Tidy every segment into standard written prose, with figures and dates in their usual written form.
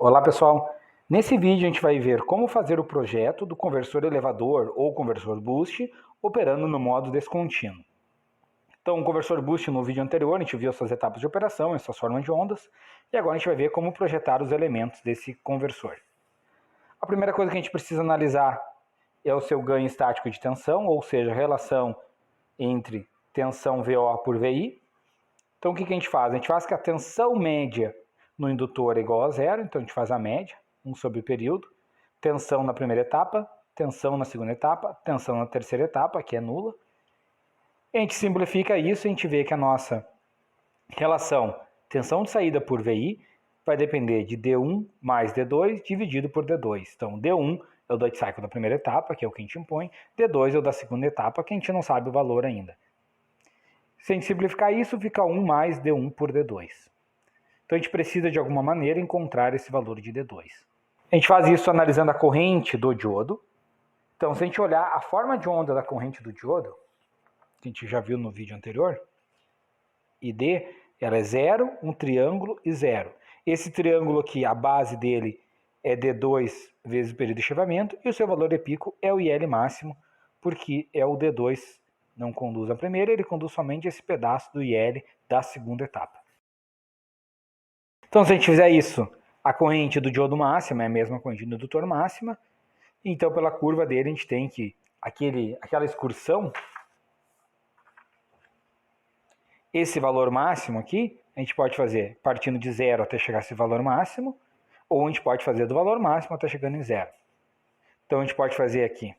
Olá pessoal, nesse vídeo a gente vai ver como fazer o projeto do conversor elevador ou conversor boost operando no modo descontínuo. Então o conversor boost no vídeo anterior a gente viu suas etapas de operação, suas formas de ondas, e agora a gente vai ver como projetar os elementos desse conversor. A primeira coisa que a gente precisa analisar é o seu ganho estático de tensão, ou seja, a relação entre tensão VO por VI. Então o que a gente faz? A gente faz que a tensão média no indutor é igual a zero, então a gente faz a média, 1 sobre o período, tensão na primeira etapa, tensão na segunda etapa, tensão na terceira etapa, que é nula. A gente simplifica isso e a gente vê que a nossa relação tensão de saída por VI vai depender de D1 mais D2 dividido por D2. Então D1 é o Dutch Cycle da primeira etapa, que é o que a gente impõe, D2 é o da segunda etapa, que a gente não sabe o valor ainda. Se a gente simplificar isso, fica 1 mais D1 por D2. Então a gente precisa de alguma maneira encontrar esse valor de D2. A gente faz isso analisando a corrente do diodo. Então se a gente olhar a forma de onda da corrente do diodo, que a gente já viu no vídeo anterior, ID, ela é 0, um triângulo e 0. Esse triângulo aqui, a base dele é D2 vezes o período de chaveamento e o seu valor de pico é o IL máximo, porque é o D2 não conduz a primeira, ele conduz somente esse pedaço do IL da segunda etapa. Então, se a gente fizer isso, a corrente do diodo máxima é a mesma corrente do indutor máxima, então pela curva dele a gente tem que aquela excursão, esse valor máximo aqui, a gente pode fazer partindo de 0 até chegar a esse valor máximo, ou a gente pode fazer do valor máximo até chegando em 0. Então a gente pode fazer aqui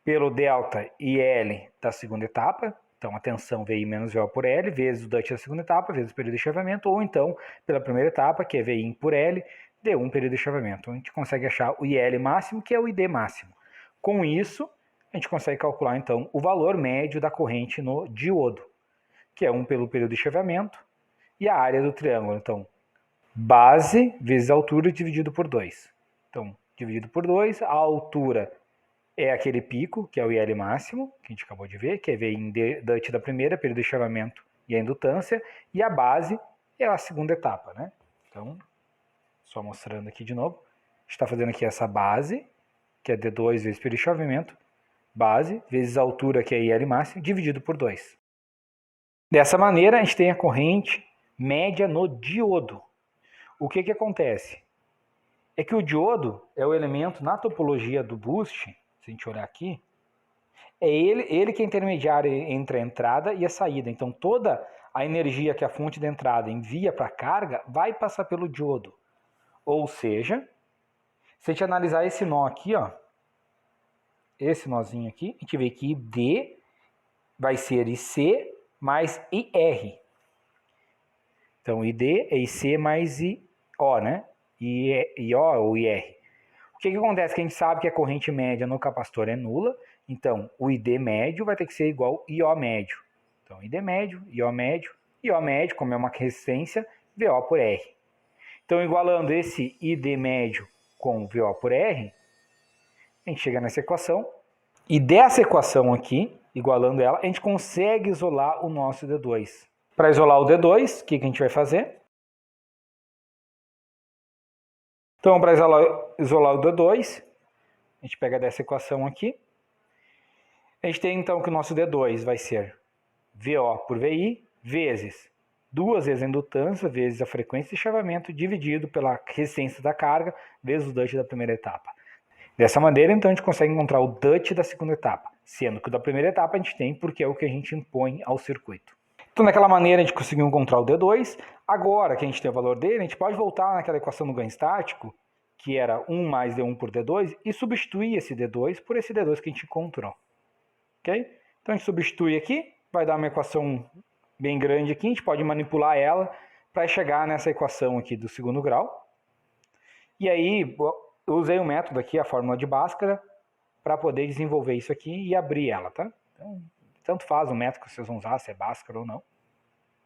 pelo delta IL da segunda etapa, então a tensão VI menos VO por L, vezes o Dutch da segunda etapa, vezes o período de chaveamento, ou então pela primeira etapa, que é VI por L, D1 período de chaveamento. Então, a gente consegue achar o IL máximo, que é o ID máximo. Com isso, a gente consegue calcular então o valor médio da corrente no diodo, que é 1 pelo período de chaveamento, e a área do triângulo. Então, base vezes a altura dividido por 2. Então, dividido por 2, a altura é aquele pico, que é o IL máximo, que a gente acabou de ver, que é V em Dutch da primeira, período de chaveamento e a indutância, e a base é a segunda etapa, né? Então, só mostrando aqui de novo, a gente está fazendo aqui essa base, que é D2 vezes período de chaveamento, base vezes a altura, que é IL máximo, dividido por 2. Dessa maneira, a gente tem a corrente média no diodo. O que acontece? É que o diodo é o elemento na topologia do boost, se a gente olhar aqui, é ele que é intermediário entre a entrada e a saída. Então toda a energia que a fonte de entrada envia para a carga vai passar pelo diodo. Ou seja, se a gente analisar esse nó aqui, ó, esse nozinho aqui, a gente vê que ID vai ser IC mais IR. Então ID é IC mais IO, né? IO ou IR. O que acontece? Que a gente sabe que a corrente média no capacitor é nula, então o ID médio vai ter que ser igual ao IO médio. Então ID médio, IO médio, como é uma resistência, VO por R. Então igualando esse ID médio com VO por R, a gente chega nessa equação, e dessa equação aqui, igualando ela, a gente consegue isolar o nosso D2. Para isolar o D2, o que a gente vai fazer? Então, para isolar o D2, a gente pega dessa equação aqui. A gente tem então que o nosso D2 vai ser VO por VI vezes 2 vezes a indutância vezes a frequência de chaveamento dividido pela resistência da carga vezes o Dutch da primeira etapa. Dessa maneira, então, a gente consegue encontrar o Dutch da segunda etapa, sendo que o da primeira etapa a gente tem porque é o que a gente impõe ao circuito. Então, daquela maneira, a gente conseguiu encontrar o D2. Agora que a gente tem o valor dele, a gente pode voltar naquela equação do ganho estático, que era 1 mais D1 por D2, e substituir esse D2 por esse D2 que a gente encontrou. Okay? Então, a gente substitui aqui, vai dar uma equação bem grande aqui, a gente pode manipular ela para chegar nessa equação aqui do segundo grau. E aí, eu usei o método aqui, a fórmula de Bhaskara, para poder desenvolver isso aqui e abrir ela, tá? Então, tanto faz o método que vocês vão usar, se é Bhaskara ou não.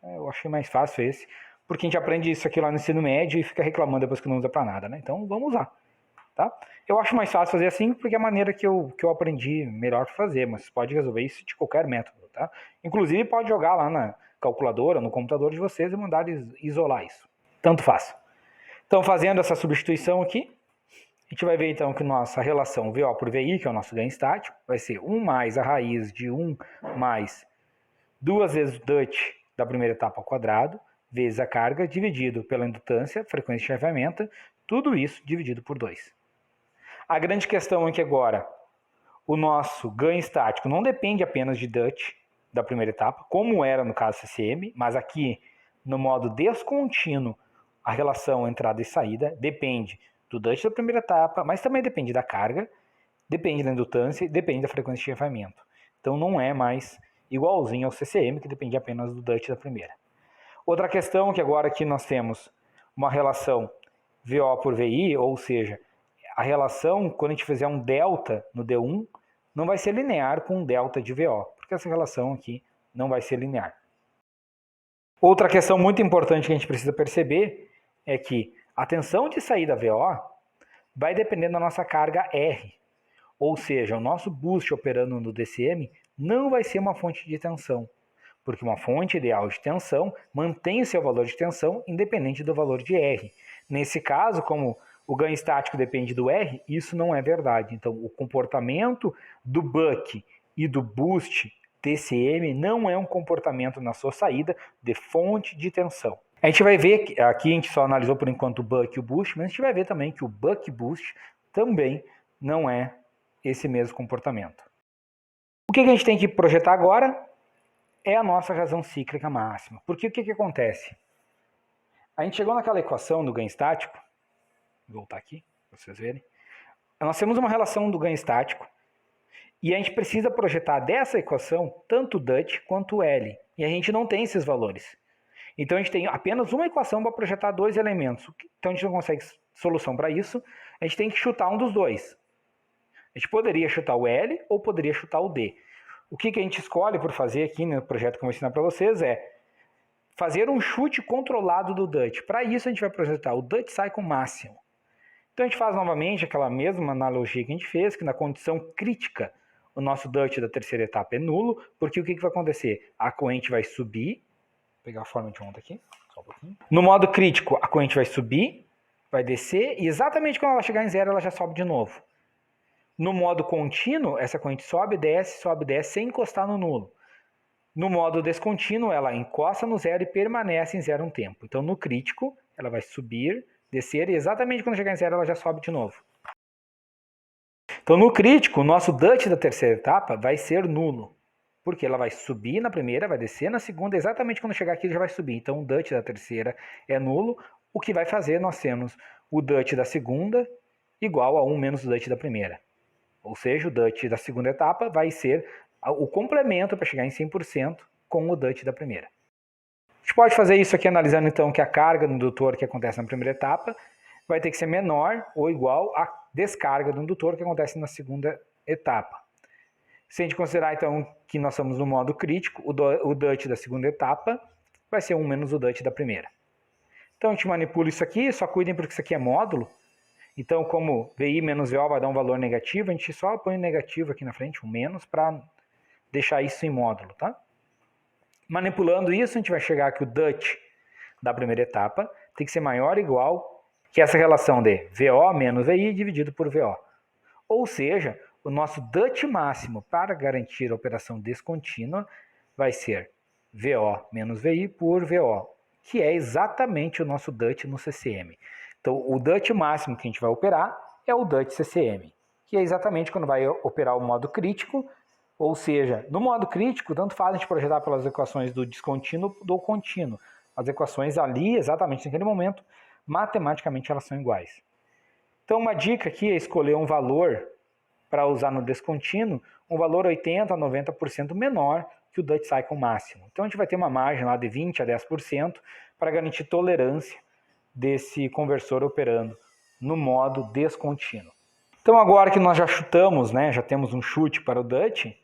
Eu achei mais fácil esse, porque a gente aprende isso aqui lá no ensino médio e fica reclamando depois que não usa para nada, né? Então, vamos usar, tá? Eu acho mais fácil fazer assim, porque é a maneira que eu aprendi melhor para fazer, mas você pode resolver isso de qualquer método, tá? Inclusive, pode jogar lá na calculadora, no computador de vocês e mandar eles isolar isso. Tanto faz. Então, fazendo essa substituição aqui, a gente vai ver então que nossa relação VO por VI, que é o nosso ganho estático, vai ser 1 mais a raiz de 1 mais 2 vezes o DUT da primeira etapa ao quadrado, vezes a carga, dividido pela indutância, frequência de chaveamento, tudo isso dividido por 2. A grande questão é que agora o nosso ganho estático não depende apenas de DUT da primeira etapa, como era no caso CCM, mas aqui no modo descontínuo, a relação entrada e saída depende do DUT da primeira etapa, mas também depende da carga, depende da indutância e depende da frequência de chaveamento. Então não é mais igualzinho ao CCM, que depende apenas do DUT da primeira. Outra questão que agora aqui nós temos uma relação VO por VI, ou seja, a relação, quando a gente fizer um delta no D1, não vai ser linear com um delta de VO, porque essa relação aqui não vai ser linear. Outra questão muito importante que a gente precisa perceber é que a tensão de saída VO vai depender da nossa carga R, ou seja, o nosso boost operando no DCM não vai ser uma fonte de tensão, porque uma fonte ideal de tensão mantém o seu valor de tensão independente do valor de R. Nesse caso, como o ganho estático depende do R, isso não é verdade. Então, o comportamento do buck e do boost DCM não é um comportamento na sua saída de fonte de tensão. A gente vai ver, que aqui a gente só analisou por enquanto o buck e o boost, mas a gente vai ver também que o buck boost também não é esse mesmo comportamento. O que a gente tem que projetar agora é a nossa razão cíclica máxima. Porque o que acontece? A gente chegou naquela equação do ganho estático, vou voltar aqui para vocês verem. Nós temos uma relação do ganho estático e a gente precisa projetar dessa equação tanto o DUT quanto o L. E a gente não tem esses valores. Então a gente tem apenas uma equação para projetar dois elementos. Então a gente não consegue solução para isso. A gente tem que chutar um dos dois. A gente poderia chutar o L ou poderia chutar o D. O que a gente escolhe por fazer aqui no projeto que eu vou ensinar para vocês é fazer um chute controlado do DUT. Para isso a gente vai projetar o DUT cycle máximo. Então a gente faz novamente aquela mesma analogia que a gente fez, que na condição crítica o nosso DUT da terceira etapa é nulo, porque o que vai acontecer? A corrente vai subir, vou pegar a forma de onda aqui, só um pouquinho. No modo crítico a corrente vai subir, vai descer, e exatamente quando ela chegar em zero ela já sobe de novo. No modo contínuo, essa corrente sobe, desce, sem encostar no nulo. No modo descontínuo, ela encosta no zero e permanece em zero um tempo. Então, no crítico, ela vai subir, descer, e exatamente quando chegar em zero, ela já sobe de novo. Então, no crítico, o nosso DUT da terceira etapa vai ser nulo. Porque ela vai subir na primeira, vai descer na segunda, exatamente quando chegar aqui, ele já vai subir. Então, o DUT da terceira é nulo. O que vai fazer, nós temos o DUT da segunda igual a 1 menos o DUT da primeira. Ou seja, o DUT da segunda etapa vai ser o complemento para chegar em 100% com o DUT da primeira. A gente pode fazer isso aqui analisando então que a carga do indutor que acontece na primeira etapa vai ter que ser menor ou igual à descarga do indutor que acontece na segunda etapa. Se a gente considerar então que nós estamos no modo crítico, o DUT da segunda etapa vai ser 1 menos o DUT da primeira. Então a gente manipula isso aqui, só cuidem porque isso aqui é módulo. Então, como VI menos VO vai dar um valor negativo, a gente só põe negativo aqui na frente, um menos, para deixar isso em módulo, tá? Manipulando isso, a gente vai chegar que o DUT da primeira etapa tem que ser maior ou igual que essa relação de VO menos VI dividido por VO. Ou seja, o nosso DUT máximo para garantir a operação descontínua vai ser VO menos VI por VO, que é exatamente o nosso DUT no CCM. Então, o DUT máximo que a gente vai operar é o DUT CCM, que é exatamente quando vai operar o modo crítico, ou seja, no modo crítico, tanto faz a gente projetar pelas equações do descontínuo ou do contínuo. As equações ali, exatamente naquele momento, matematicamente elas são iguais. Então, uma dica aqui é escolher um valor para usar no descontínuo, um valor 80% a 90% menor que o DUT cycle máximo. Então, a gente vai ter uma margem lá de 20% a 10% para garantir tolerância desse conversor operando no modo descontínuo. Então agora que nós já chutamos, né, já temos um chute para o DUT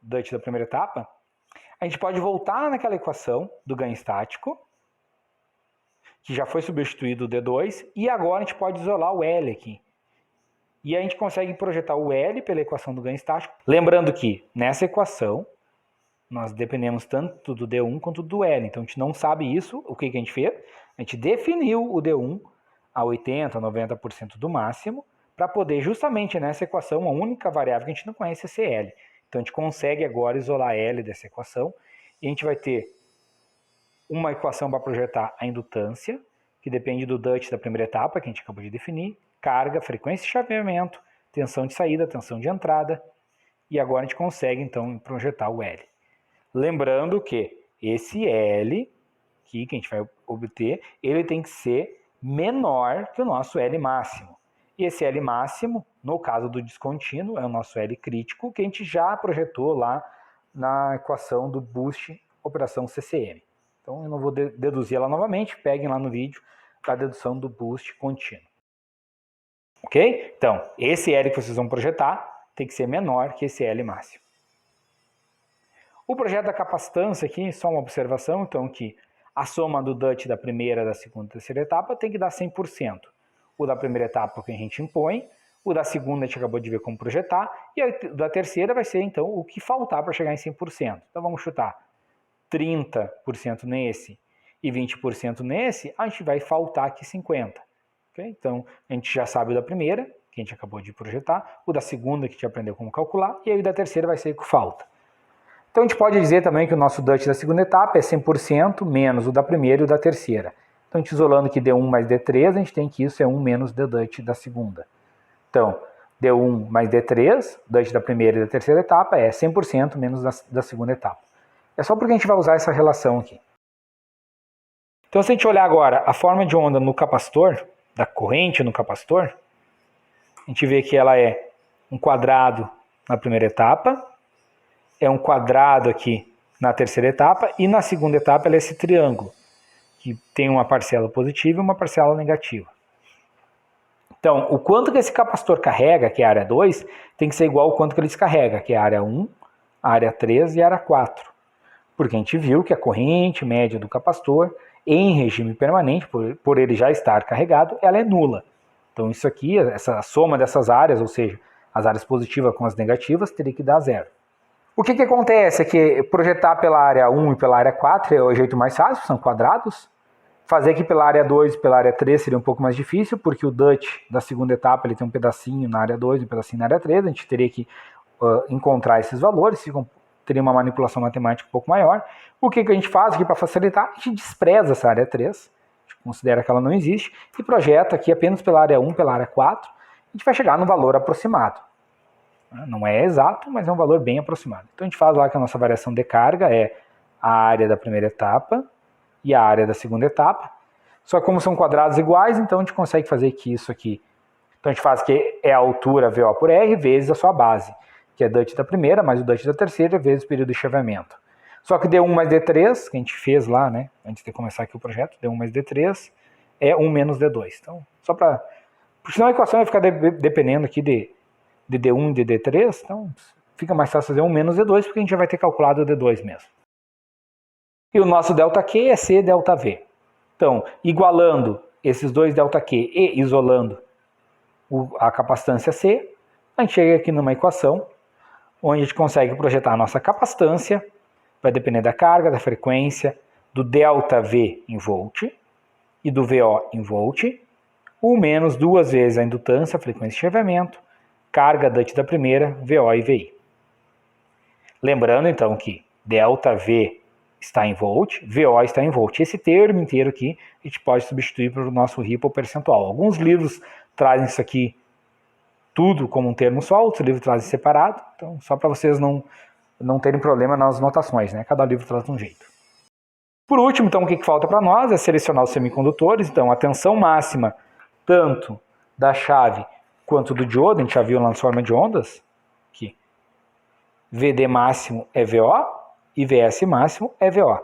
da primeira etapa, a gente pode voltar naquela equação do ganho estático, que já foi substituído o D2, e agora a gente pode isolar o L aqui. E a gente consegue projetar o L pela equação do ganho estático. Lembrando que nessa equação nós dependemos tanto do D1 quanto do L. Então a gente não sabe isso. O que a gente fez? A gente definiu o D1 a 80%, 90% do máximo, para poder justamente nessa equação, a única variável que a gente não conhece é CL. Então a gente consegue agora isolar L dessa equação e a gente vai ter uma equação para projetar a indutância, que depende do Dutch da primeira etapa, que a gente acabou de definir, carga, frequência de chaveamento, tensão de saída, tensão de entrada, e agora a gente consegue então projetar o L. Lembrando que esse L aqui, que a gente vai obter, ele tem que ser menor que o nosso L máximo. E esse L máximo, no caso do descontínuo, é o nosso L crítico, que a gente já projetou lá na equação do boost operação CCM. Então eu não vou deduzir ela novamente, peguem lá no vídeo a dedução do boost contínuo. Ok? Então, esse L que vocês vão projetar tem que ser menor que esse L máximo. O projeto da capacitância aqui, só uma observação, então, que a soma do Dutch da primeira, da segunda e terceira etapa tem que dar 100%. O da primeira etapa que a gente impõe, o da segunda a gente acabou de ver como projetar, e o da terceira vai ser, então, o que faltar para chegar em 100%. Então, vamos chutar 30% nesse e 20% nesse, a gente vai faltar aqui 50%. Okay? Então, a gente já sabe o da primeira, que a gente acabou de projetar, o da segunda, que a gente aprendeu como calcular, e aí o da terceira vai ser o que falta. Então, a gente pode dizer também que o nosso Dutch da segunda etapa é 100% menos o da primeira e o da terceira. Então, a gente isolando que D1 mais D3, a gente tem que isso é 1 menos D Dutch da segunda. Então, D1 mais D3, Dutch da primeira e da terceira etapa, é 100% menos da segunda etapa. É só porque a gente vai usar essa relação aqui. Então, se a gente olhar agora a forma de onda no capacitor, da corrente no capacitor, a gente vê que ela é um quadrado na primeira etapa, é um quadrado aqui na terceira etapa, e na segunda etapa ela é esse triângulo, que tem uma parcela positiva e uma parcela negativa. Então, o quanto que esse capacitor carrega, que é a área 2, tem que ser igual ao quanto que ele descarrega, que é a área 1, a área 3 e a área 4. Porque a gente viu que a corrente média do capacitor, em regime permanente, por ele já estar carregado, ela é nula. Então isso aqui, essa soma dessas áreas, ou seja, as áreas positivas com as negativas, teria que dar zero. O que acontece é que projetar pela área 1 e pela área 4 é o jeito mais fácil, são quadrados. Fazer aqui pela área 2 e pela área 3 seria um pouco mais difícil, porque o Dutch da segunda etapa ele tem um pedacinho na área 2 e um pedacinho na área 3, a gente teria que encontrar esses valores, teria uma manipulação matemática um pouco maior. O que a gente faz aqui para facilitar? A gente despreza essa área 3, a gente considera que ela não existe, e projeta aqui apenas pela área 1, pela área 4, a gente vai chegar no valor aproximado. Não é exato, mas é um valor bem aproximado. Então a gente faz lá que a nossa variação de carga é a área da primeira etapa e a área da segunda etapa. Só que como são quadrados iguais, então a gente consegue fazer que isso aqui. Então a gente faz que é a altura VO por R vezes a sua base, que é Dutch da primeira mais o Dutch da terceira vezes o período de chaveamento. Só que D1 mais D3, que a gente fez lá, né, antes de começar aqui o projeto, D1 mais D3 é 1 menos D2. Então, só para... Porque senão a equação vai ficar dependendo aqui de D1 e de D3, então fica mais fácil fazer 1 menos D2, porque a gente já vai ter calculado o D2 mesmo. E o nosso ΔQ é C ΔV. Então, igualando esses dois ΔQ e isolando a capacitância C, a gente chega aqui numa equação onde a gente consegue projetar a nossa capacitância, vai depender da carga, da frequência, do ΔV em volt e do VO em volt, o menos duas vezes a indutância, a frequência de chaveamento, carga Dutch da primeira, VO e VI. Lembrando então que ΔV está em volt, VO está em volt. Esse termo inteiro aqui a gente pode substituir pelo nosso Ripple percentual. Alguns livros trazem isso aqui tudo como um termo só, outros livros trazem separado, então só para vocês não terem problema nas notações, né? Cada livro traz de um jeito. Por último, então, o que falta para nós é selecionar os semicondutores. Então, a tensão máxima tanto da chave quanto do diodo, a gente já viu lá na forma de ondas, que VD máximo é VO e VS máximo é VO.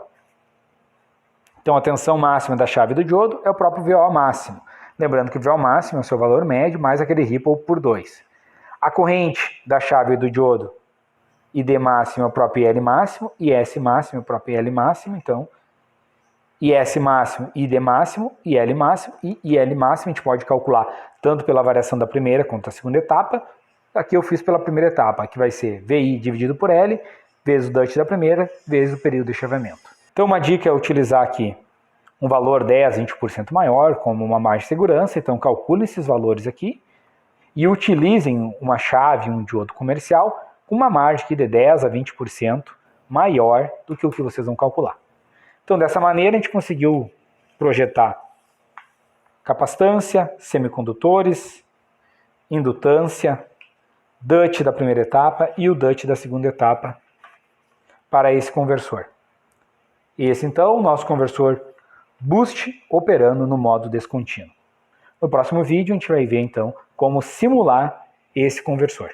Então, a tensão máxima da chave do diodo é o próprio VO máximo. Lembrando que o VO máximo é o seu valor médio mais aquele Ripple por 2. A corrente da chave do diodo, ID máximo é o próprio IL máximo, IS máximo é o próprio IL máximo, então IS máximo, ID máximo, IL máximo e IL máximo a gente pode calcular tanto pela variação da primeira quanto da segunda etapa. Aqui eu fiz pela primeira etapa, que vai ser VI dividido por L, vezes o Dutch da primeira, vezes o período de chaveamento. Então uma dica é utilizar aqui um valor 10, 20% maior, como uma margem de segurança, então calculem esses valores aqui e utilizem uma chave, um diodo comercial, com uma margem aqui de 10 a 20% maior do que o que vocês vão calcular. Então, dessa maneira, a gente conseguiu projetar capacitância, semicondutores, indutância, DUT da primeira etapa e o DUT da segunda etapa para esse conversor. Esse, então, o nosso conversor Boost operando no modo descontínuo. No próximo vídeo, a gente vai ver, então, como simular esse conversor.